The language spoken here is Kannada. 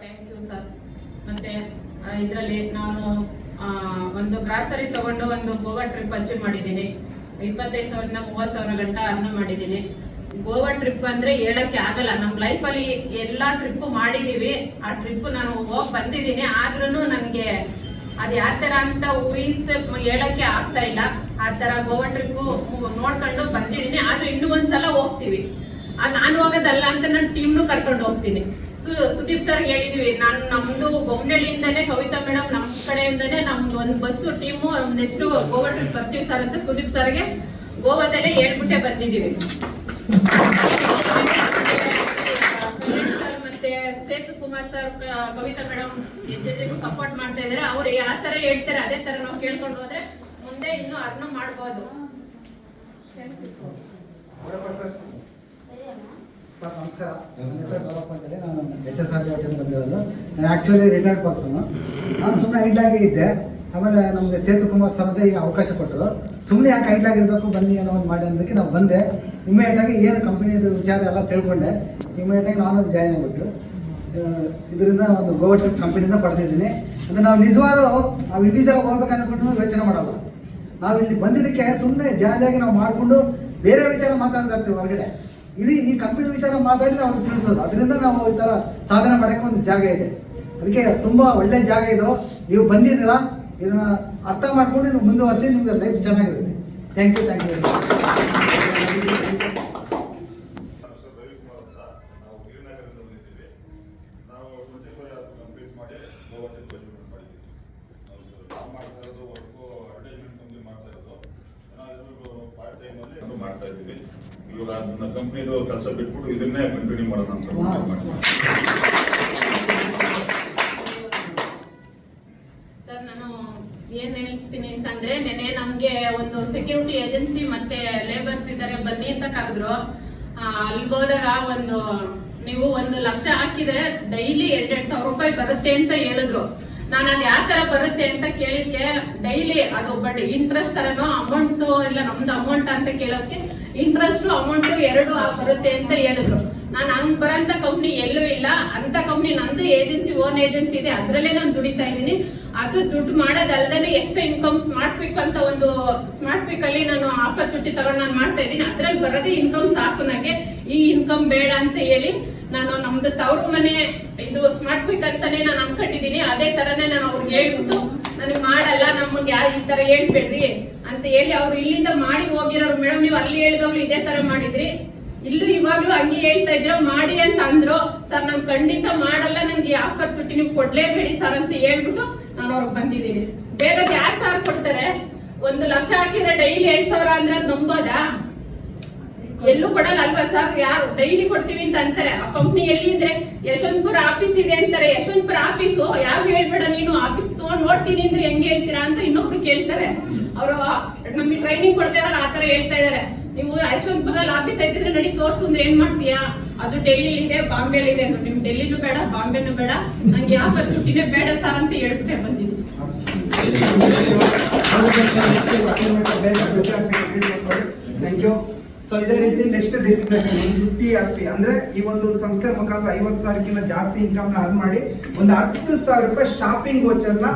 Thank you sir. ಮತ್ತೆ ಇದರಲ್ಲಿ ನಾನು ಒಂದು ಗ್ರಾಸರಿ ತಗೊಂಡು ಒಂದು ಗೋವಾ ಟ್ರಿಪ್ ಅಚೀವ್ ಮಾಡಿದ್ದೀನಿ. 25,000 30,000 ಗಂಟ ಅರ್ನ್ ಮಾಡಿದ್ದೀನಿ. ಗೋವಾ ಟ್ರಿಪ್ ಅಂದ್ರೆ ಹೇಳಕ್ಕೆ ಆಗಲ್ಲ. ನಮ್ಮ ಲೈಫಲ್ಲಿ ಎಲ್ಲಾ ಟ್ರಿಪ್ ಮಾಡಿದೀವಿ. ಆ ಟ್ರಿಪ್ ನಾನು ಹೋಗಿ ಬಂದಿದ್ದೀನಿ. ಆದ್ರೂ ನನಗೆ ಅದು ಯಾವ ತರ ಅಂತ ಹೇಳಕ್ಕೆ ಆಗ್ತಾ ಇಲ್ಲ. ಆ ತರ ಗೋವಾ ಟ್ರಿಪ್ ನೋಡ್ಕೊಂಡು ಬಂದಿದ್ದೀನಿ. ಆದ್ರೂ ಇನ್ನೂ ಒಂದ್ಸಲ ಹೋಗ್ತೀವಿ. ನಾನು ಹೋಗೋದಲ್ಲ ಅಂತ ನನ್ನ ಟೀಮ್ನು ಕರ್ಕೊಂಡು ಹೋಗ್ತೀನಿ. ಸುದೀಪ್ ಸರ್ ಹೇಳಿದ್ವಿ, ನಮ್ದು ಬೊಮ್ಮನಹಳ್ಳಿಯಿಂದನೇ ಕವಿತಾ ಮೇಡಮ್ ನಮ್ಮ ಕಡೆಯಿಂದನೇ ನಮ್ದು ಒಂದು bus team next Goa trip ಬರ್ತೀವಿ ಸರ್ ಅಂತ ಸುದೀಪ್ ಸರ್ಗೆ ಗೋವಾದಲ್ಲೇ ಹೇಳ್ಬಿಟ್ಟೆ ಬಂದಿದ್ದೀವಿ. ಮತ್ತೆ ಸೇತು ಕುಮಾರ್ ಸರ್, ಕವಿತಾ ಮೇಡಮ್ ಎಜೆಗೂ ಸಪೋರ್ಟ್ ಮಾಡ್ತಾ ಇದಾರೆ. ಅವ್ರು ಯಾವ ತರ ಹೇಳ್ತಾರೆ ಅದೇ ತರ ನಾವು ಕೇಳ್ಕೊಂಡು ಹೋದ್ರೆ ಮುಂದೆ ಇನ್ನೂ ಅರ್ನ ಮಾಡ್ಬೋದು. ಸರ್ ನಮಸ್ಕಾರ. ಸರ್ ಗೌರಪ್ಪ ಅಂತೇಳಿ ನಾನು HSR ಹೋಟೆಲ್ ಬಂದಿರೋದು. ನಾನು ಆ್ಯಕ್ಚುಲಿ ರಿಟೈರ್ಡ್ ಪರ್ಸನು. ನಾನು ಸುಮ್ಮನೆ ಐಡ್ಲಾಗೇ ಇದ್ದೆ. ಆಮೇಲೆ ನಮಗೆ ಸೇತು ಕುಮಾರ್ ಸರ್ ಅಂತ ಈಗ ಅವಕಾಶ ಕೊಟ್ಟರು. ಸುಮ್ಮನೆ ಯಾಕೆ ಐಡ್ಲಾಗಿರಬೇಕು, ಬನ್ನಿ ಏನೋ ಒಂದು ಮಾಡಿ ಅನ್ನೋದಕ್ಕೆ ನಾವು ಬಂದೆ. ಇಮಿಡಿಯೇಟಾಗಿ ಏನು ಕಂಪ್ನಿಯದು ವಿಚಾರ ಎಲ್ಲ ತಿಳ್ಕೊಂಡೆ. ಇಮಿಡಿಯೇಟಾಗಿ ನಾನು ಜಾಯ್ನ್ ಆಗಿಬಿಟ್ಟು ಇದರಿಂದ ಒಂದು ಗೋವಾ ಟ್ರಿಪ್ ಕಂಪ್ನಿಯಿಂದ ಪಡೆದಿದ್ದೀನಿ. ಅಂದರೆ ನಾವು ನಿಜವಾಗ್ಲೂ ನಾವು ಇಂಡಿವಿಜುವಲ್ ಹೋಗ್ಬೇಕು ಅಂದ್ಬಿಟ್ಟು ಯೋಚನೆ ಮಾಡಲ್ಲ. ನಾವು ಇಲ್ಲಿ ಬಂದಿದ್ದಕ್ಕೆ ಸುಮ್ಮನೆ ಜಾಲಿಯಾಗಿ ನಾವು ಮಾಡಿಕೊಂಡು ಬೇರೆ ವಿಚಾರ ಮಾತಾಡ್ತಾ ಇರ್ತೀವಿ ಹೊರಗಡೆ. ಈ ಕಂಪನಿ ವಿಚಾರ ಮಾತಾಡಿ ನಾವು ತಿಳಿಸೋದು. ಅದರಿಂದ ನಾವು ಈ ಥರ ಸಾಧನೆ ಮಾಡೋಕ್ಕೆ ಒಂದು ಜಾಗ ಇದೆ. ಅದಕ್ಕೆ ತುಂಬ ಒಳ್ಳೆ ಜಾಗ ಇದು. ನೀವು ಬಂದಿದ್ದೀರಾ, ಇದನ್ನ ಅರ್ಥ ಮಾಡ್ಕೊಂಡು ನೀವು ಮುಂದುವರಿಸಿ, ನಿಮಗೆ ಲೈಫ್ ಚೆನ್ನಾಗಿರುತ್ತೆ. Thank you. ಮಾಡ್ತಾ ಇದ್ದೀವಿ. ಇವಾಗ ಅದನ್ನ ಕಂಪ್ನಿದು ಕೆಲಸ ಬಿಟ್ಬಿಟ್ಟು ಇದನ್ನೇ ಕಂಟಿನ್ಯೂ ಮಾಡೋಣ ಅಂತ ಸರ್. ನಾನು ಏನ್ ಹೇಳ್ತೀನಿ ಅಂತಂದ್ರೆ, ನೆನೆ ನಮ್ಗೆ ಒಂದು ಸೆಕ್ಯೂರಿಟಿ ಏಜೆನ್ಸಿ ಮತ್ತೆ ಲೇಬರ್ಸ್ ಇದಾರೆ ಬನ್ನಿ ಅಂತ ಕರೆದ್ರು. ಅಲ್ಲಿ ಹೋದಾಗ ನೀವು 1 ಲಕ್ಷ ಹಾಕಿದ್ರೆ ಡೈಲಿ 2,000 ರೂಪಾಯಿ ಬರುತ್ತೆ ಅಂತ ಹೇಳಿದ್ರು. ನಾನು ಅದು ಯಾವ ತರ ಬರುತ್ತೆ ಅಂತ ಕೇಳಿದ್ಕೆ ಡೈಲಿ ಅದು ಬಟ್ ಇಂಟ್ರೆಸ್ಟ್ ತರನೋ ಅಮೌಂಟ್ ಇಲ್ಲ ನಮ್ದು ಅಮೌಂಟ್ ಅಂತ ಕೇಳೋದಕ್ಕೆ ಇಂಟ್ರೆಸ್ಟ್ ಅಮೌಂಟ್ 2 ಬರುತ್ತೆ ಅಂತ ಹೇಳಿದ್ರು. ನಾನು ಹಂಗ್ ಬರೋಂಥ ಕಂಪ್ನಿ ಎಲ್ಲೂ ಇಲ್ಲ. ಅಂತ ಕಂಪ್ನಿ ನಂದು ಏಜೆನ್ಸಿ, ಓನ್ ಏಜೆನ್ಸಿ ಇದೆ. ಅದ್ರಲ್ಲೇ ನಾನು ದುಡಿತಾ ಇದ್ದೀನಿ. ಅದು ದುಡ್ಡು ಮಾಡೋದಲ್ದೇ ಎಷ್ಟು ಇನ್ಕಮ್ ಸ್ಮಾರ್ಟ್ ಕ್ವಿಕ್ ಅಂತ ಒಂದು ಸ್ಮಾರ್ಟ್ ಕ್ವಿಕ್ ಅಲ್ಲಿ ನಾನು ಆಪರ್ಚುನಿಟಿ ತಗೊಂಡು ನಾನು ಮಾಡ್ತಾ ಇದ್ದೀನಿ. ಅದ್ರಲ್ಲಿ ಬರೋದೇ ಇನ್ಕಮ್ ಸಾಕು ನನಗೆ, ಈ ಇನ್ಕಮ್ ಬೇಡ ಅಂತ ಹೇಳಿ ನಾನು ನಮ್ದು ತವ್ರ ಮನೆ ಇದು ಸ್ಮಾರ್ಟ್ ಕ್ವಿಕ್ ಅಂತಾನೆ ನಾನು ಅನ್ಕೊಂಡಿದ್ದೀನಿ. ಅದೇ ತರನೇ ನಾನು ಅವ್ರಿಗೆ ಹೇಳ್ಬಿಟ್ಟು ನನಗೆ ಮಾಡಲ್ಲ, ನಮ್ಗೆ ಈ ತರ ಹೇಳ್ಬೇಡ್ರಿ ಅಂತ ಹೇಳಿ ಅವ್ರು ಇಲ್ಲಿಂದ ಮಾಡಿ ಹೋಗಿರೋರು. ಮೇಡಮ್ ನೀವು ಅಲ್ಲಿ ಹೇಳಿದಾಗ್ಲೂ ಇದೇ ತರ ಮಾಡಿದ್ರಿ, ಇಲ್ಲೂ ಇವಾಗ್ಲೂ ಹಂಗೆ ಹೇಳ್ತಾ ಇದ್ರು ಮಾಡಿ ಅಂತ ಅಂದ್ರು. ಸರ್ ನಾನು ಖಂಡಿತ ಮಾಡಲ್ಲ, ನನ್ಗೆ ಆಪರ್ಚುನಿಟಿ ನೀವು ಕೊಡ್ಲೇಬೇಡಿ ಸರ್ ಅಂತ ಹೇಳ್ಬಿಟ್ಟು ನಾನು ಅವ್ರಿಗೆ ಬಂದಿದ್ದೀನಿ. ಬೇಗ ಯಾರು ಸರ್ ಕೊಡ್ತಾರೆ? 1 ಲಕ್ಷ ಹಾಕಿದ್ರೆ ಡೈಲಿ 7,000 ಅಂದ್ರೆ ಅದು ನಂಬೋದಾ? ಎಲ್ಲೂ ಕೊಡಲ್ಲ ಅಲ್ವಾ ಸರ್? ಯಾರು ಡೈಲಿ ಕೊಡ್ತೀವಿ ಅಂತ ಅಂತಾರೆ. ಆ ಕಂಪ್ನಿ ಎಲ್ಲಿ ಇದ್ರೆ ಯಶವಂತಪುರ ಆಫೀಸ್ ಇದೆ ಅಂತಾರೆ. ಯಶವಂತಪುರ ಆಫೀಸು ಯಾರು ಹೇಳ್ಬೇಡ, ನೀನು ಆಫೀಸ್ ತಗೊಂಡ್ ನೋಡ್ತೀನಿ ಅಂದ್ರೆ ಹೆಂಗೆ ಹೇಳ್ತೀರಾ ಅಂತ ಇನ್ನೊಬ್ರು ಕೇಳ್ತಾರೆ. ಅವರು ನಮಗೆ ಟ್ರೈನಿಂಗ್ ಕೊಡ್ತಾ ಇರೋ ಆತರ ಹೇಳ್ತಾ ಇದಾರೆ. ನೀವು ಯಶವಂತಪುರದಲ್ಲಿ ಆಫೀಸ್ ಐತಿದ್ರೆ ನಡಿ ತೋರ್ಸು ಅಂದ್ರೆ ಏನ್ ಮಾಡ್ತೀಯಾ? ಅದು ಡೆಲ್ಲಿ ಇದೆ, ಬಾಂಬೆಲಿ ಇದೆ ಅಂದ್ರೆ ನಿಮ್ ಡೆಲ್ಲಿನೂ ಬೇಡ, ಬಾಂಬೆನೂ ಬೇಡ, ನಂಗೆ ಯಾವ ಆಪರ್ಚುನಿಟಿನೇ ಬೇಡ ಸರ್ ಅಂತ ಹೇಳ್ಬಿಟ್ಟೆ ಬಂದಿದ್ದೀನಿ. Thank you. ಸೊ ಇದೇ ರೀತಿ ನೆಕ್ಸ್ಟ್ ಡೆಸಿಗ್ನೇಷನ್ 50 RP ಅಂದ್ರೆ ಈ ಒಂದು ಸಂಸ್ಥೆ ಮುಖಾಂತರ 50,000ಕ್ಕಿಂತ ಜಾಸ್ತಿ ಇನ್ಕಮ್ ಅರ್ನ್ ಮಾಡಿ ಒಂದು 10,000 ರೂಪಾಯಿ ಶಾಪಿಂಗ್ ವೋಚರ್ನ